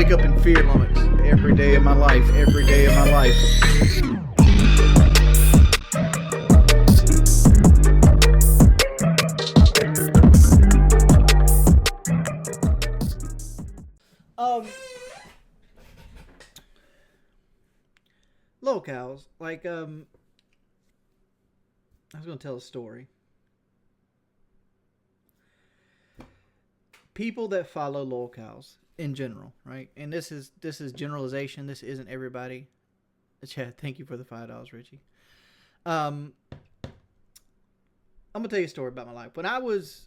wake up in fear moments every day of my life, every day of my life. Locales, like, I was going to tell a story. People that follow locales in general, right? And this is generalization. This isn't everybody. Chad, thank you for the $5, Richie. I'm gonna tell you a story about my life. When I was,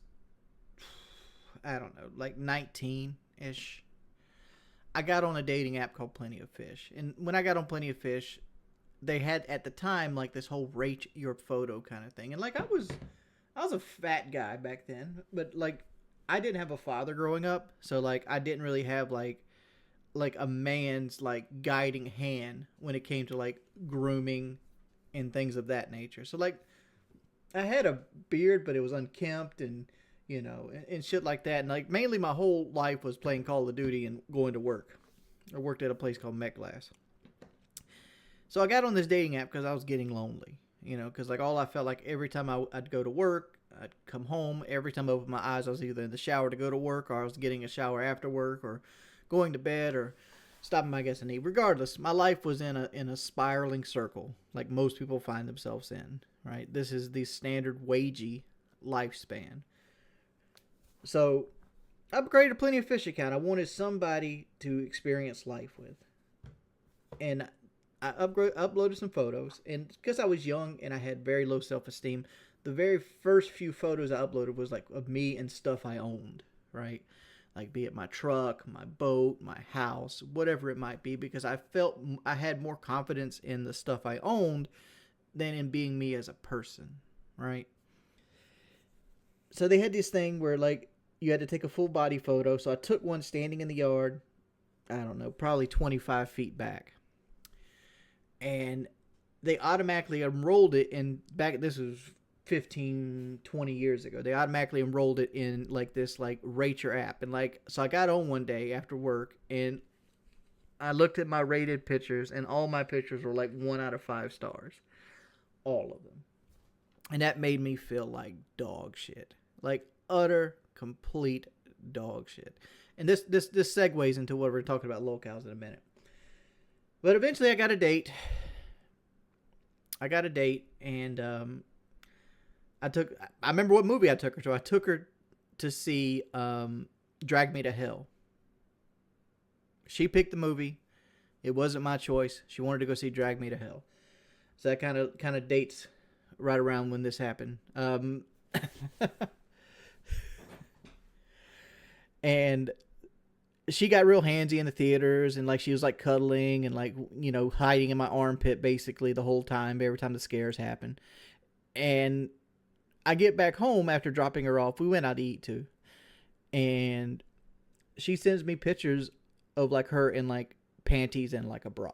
I don't know, like 19-ish, I got on a dating app called Plenty of Fish. And when I got on Plenty of Fish, they had at the time like this whole rate your photo kind of thing. And like I was a fat guy back then, but like I didn't have a father growing up, so like I didn't really have like a man's like guiding hand when it came to like grooming and things of that nature. So like I had a beard, but it was unkempt and you know and shit like that. And like mainly my whole life was playing Call of Duty and going to work. I worked at a place called MetGlass. So I got on this dating app because I was getting lonely, you know, because like all I felt like every time I'd go to work, I'd come home. Every time I opened my eyes, I was either in the shower to go to work, or I was getting a shower after work, or going to bed, or stopping my gas and eat. Regardless, my life was in a spiraling circle, like most people find themselves in. Right? This is the standard wagey lifespan. So I upgraded a Plenty of Fish account. I wanted somebody to experience life with, and I uploaded some photos, and because I was young and I had very low self-esteem, the very first few photos I uploaded was like of me and stuff I owned, right? Like be it my truck, my boat, my house, whatever it might be, because I felt I had more confidence in the stuff I owned than in being me as a person, right? So they had this thing where like you had to take a full body photo. So I took one standing in the yard, I don't know, probably 25 feet back. And they automatically enrolled it in this was 15, 20 years ago. They automatically enrolled it in like this like rate your app. And like, so I got on one day after work and I looked at my rated pictures and all my pictures were like 1 out of 5 stars. All of them. And that made me feel like dog shit. Like utter, complete dog shit. And this segues into what we're talking about locales in a minute. But eventually I got a date. And I remember what movie I took her to. I took her to see Drag Me to Hell. She picked the movie. It wasn't my choice. She wanted to go see Drag Me to Hell. So that kind of dates right around when this happened. And she got real handsy in the theaters, and like she was like cuddling and like, you know, hiding in my armpit basically the whole time, every time the scares happened. And I get back home after dropping her off. We went out to eat too. And she sends me pictures of like her in like panties and like a bra.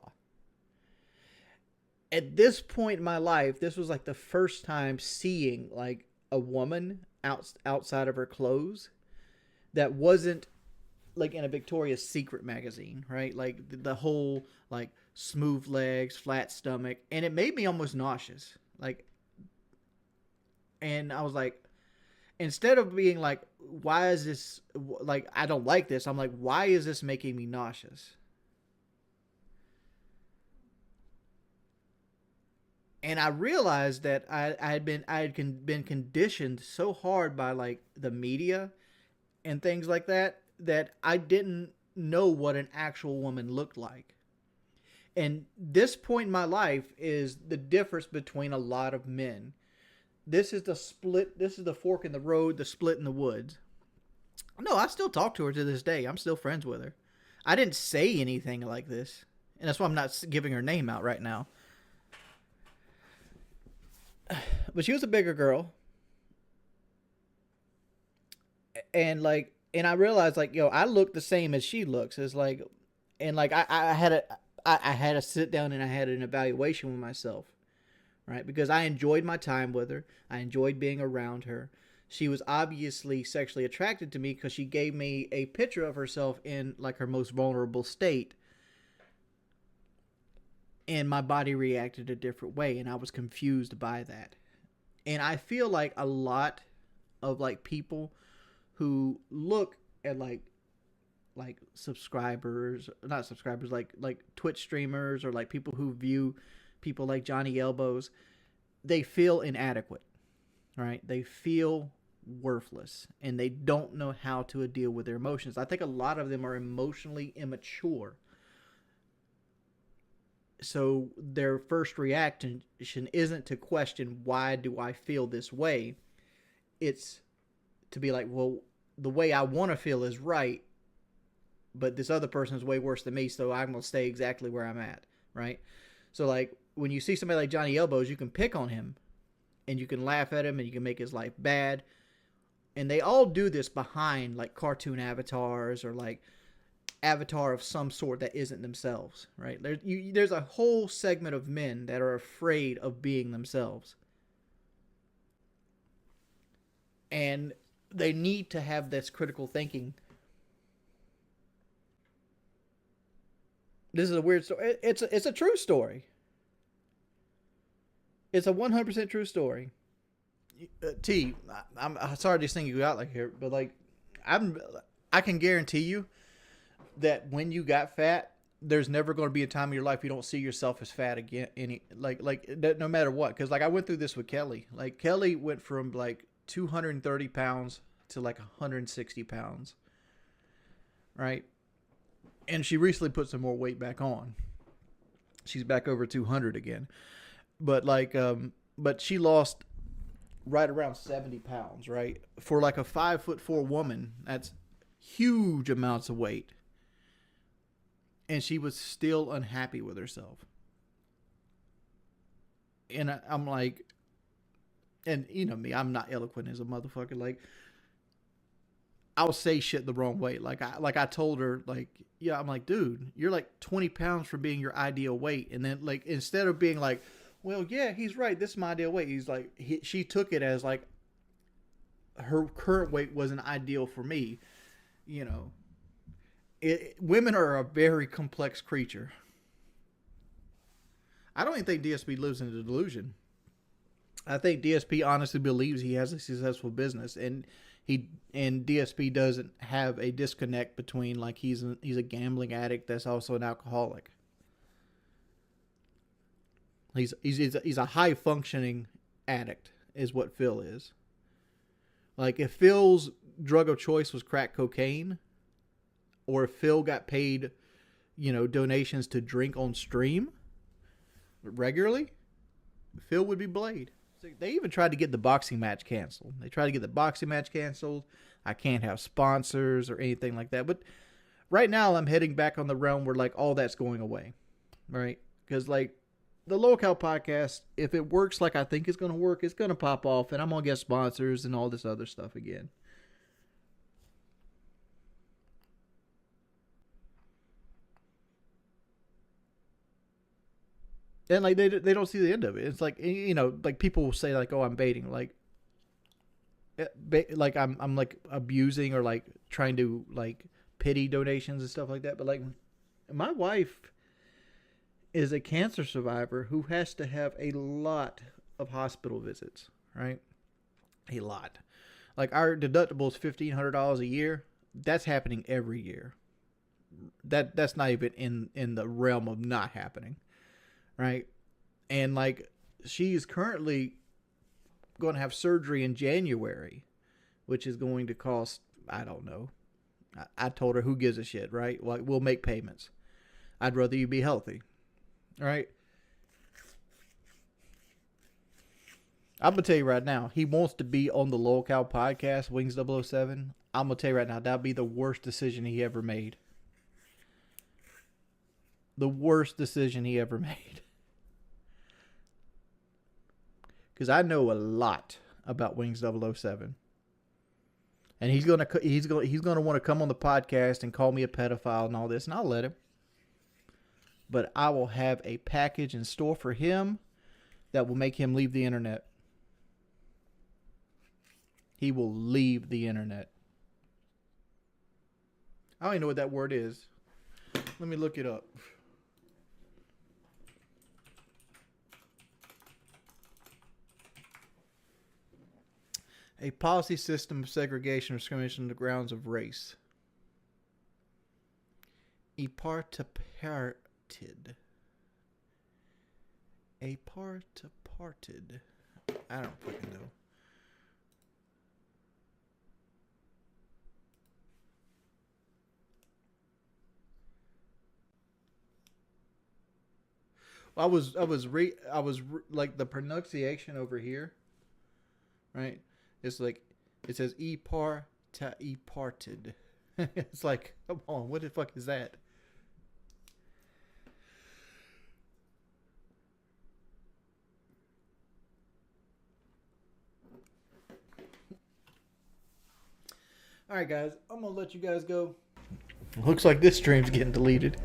At this point in my life, this was like the first time seeing like a woman outside of her clothes that wasn't like in a Victoria's Secret magazine, right? Like the whole like smooth legs, flat stomach, and it made me almost nauseous. Like, and I was like, instead of being like, why is this like, I don't like this, I'm like, why is this making me nauseous? And I realized that I had been conditioned so hard by like the media and things like that I didn't know what an actual woman looked like. And this point in my life is the difference between a lot of men. This is the split. This is the fork in the road, the split in the woods. No, I still talk to her to this day. I'm still friends with her. I didn't say anything like this. And that's why I'm not giving her name out right now. But she was a bigger girl. And like, and I realized like, yo, I look the same as she looks. It's like, and like I had to sit down and I had an evaluation with myself, right? Because I enjoyed my time with her. I enjoyed being around her. She was obviously sexually attracted to me because she gave me a picture of herself in like her most vulnerable state. And my body reacted a different way, and I was confused by that. And I feel like a lot of like people who look at like subscribers, not subscribers, like Twitch streamers or like people who view people like Johnny Elbows, they feel inadequate, right? They feel worthless and they don't know how to deal with their emotions. I think a lot of them are emotionally immature. So their first reaction isn't to question why do I feel this way. It's to be like, well, the way I want to feel is right, but this other person is way worse than me, so I'm going to stay exactly where I'm at, right? So like when you see somebody like Johnny Elbows, you can pick on him and you can laugh at him and you can make his life bad. And they all do this behind like cartoon avatars or like avatar of some sort that isn't themselves, right? There's a whole segment of men that are afraid of being themselves. And they need to have this critical thinking. This is a weird story. It's a true story. It's a 100% true story. T, I'm sorry to single you out like here, but like I can guarantee you that when you got fat, there's never going to be a time in your life you don't see yourself as fat again. No matter what, because like I went through this with Kelly. Like Kelly went from like 230 pounds to like 160 pounds, right? And she recently put some more weight back on. She's back over 200 again, but but she lost right around 70 pounds, right? For like a 5'4" woman, that's huge amounts of weight. And she was still unhappy with herself. And I'm like, and you know me, I'm not eloquent as a motherfucker. Like, I'll say shit the wrong way. Like I told her, like, yeah, I'm like, dude, you're like 20 pounds from being your ideal weight. And then like, instead of being like, well, yeah, he's right, this is my ideal weight. He's like, she took it as like her current weight wasn't ideal for me. You know, women are a very complex creature. I don't even think DSP lives in a delusion. I think DSP honestly believes he has a successful business, and DSP doesn't have a disconnect between like he's a gambling addict that's also an alcoholic. He's a high functioning addict is what Phil is. Like if Phil's drug of choice was crack cocaine, or if Phil got paid, donations to drink on stream regularly, Phil would be Blade. They even tried to get the boxing match canceled. I can't have sponsors or anything like that. But right now I'm heading back on the realm where like all that's going away, right? Because like the Local podcast, if it works like I think it's going to work, it's going to pop off and I'm going to get sponsors and all this other stuff again. And like they don't see the end of it. It's like, like people will say like, oh, I'm baiting, like I'm like abusing or like trying to like pity donations and stuff like that. But like my wife is a cancer survivor who has to have a lot of hospital visits, right? A lot. Like our deductible is $1,500 a year. That's happening every year. That's not even in the realm of not happening, right? And like she's currently going to have surgery in January, which is going to cost, I don't know. I told her, who gives a shit, right? Like we'll make payments. I'd rather you be healthy. All right. I'm going to tell you right now, he wants to be on the Local podcast, Wings007. I'm going to tell you right now, that'd be the worst decision he ever made. The worst decision he ever made. Because I know a lot about Wings007. And he's gonna want to come on the podcast and call me a pedophile and all this, and I'll let him. But I will have a package in store for him that will make him leave the internet. he will leave the internet. I don't even know what that word is. Let me look it up. A policy system of segregation or discrimination on the grounds of race. Apartheid. Apartheid. I don't fucking know. I was like the pronunciation over here, right? It's like it says apartheid. It's like, come on, what the fuck is that? All right, guys, I'm gonna let you guys go. Looks like this stream's getting deleted.